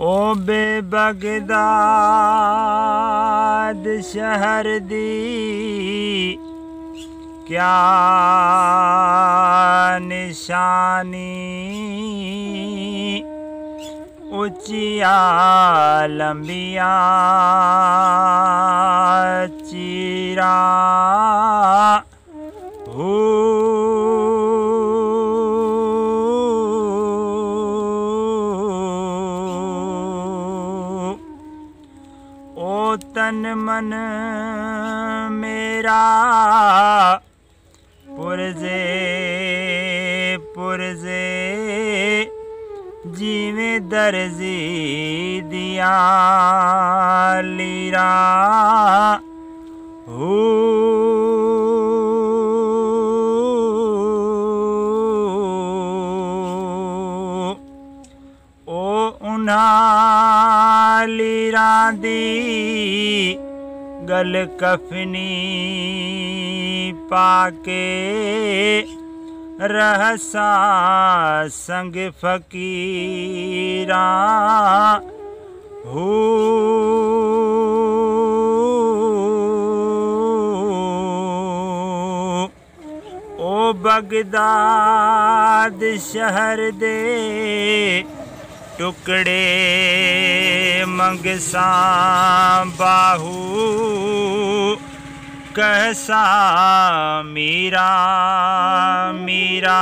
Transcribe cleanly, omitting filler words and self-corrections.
ओ बे Baghdad शहर दी क्या निशानी, ऊंचिया लंबिया चीरा ओ तन मन मेरा पुरजे पुरजे जिवें दर्जी दिया लीरा ओ उन्हां लीरां दी गल कफनी पाके रहसा संग फकीरा ओ बगदाद शहर दे टुकड़े मंगसा बाहू कहसा मीरा मीरा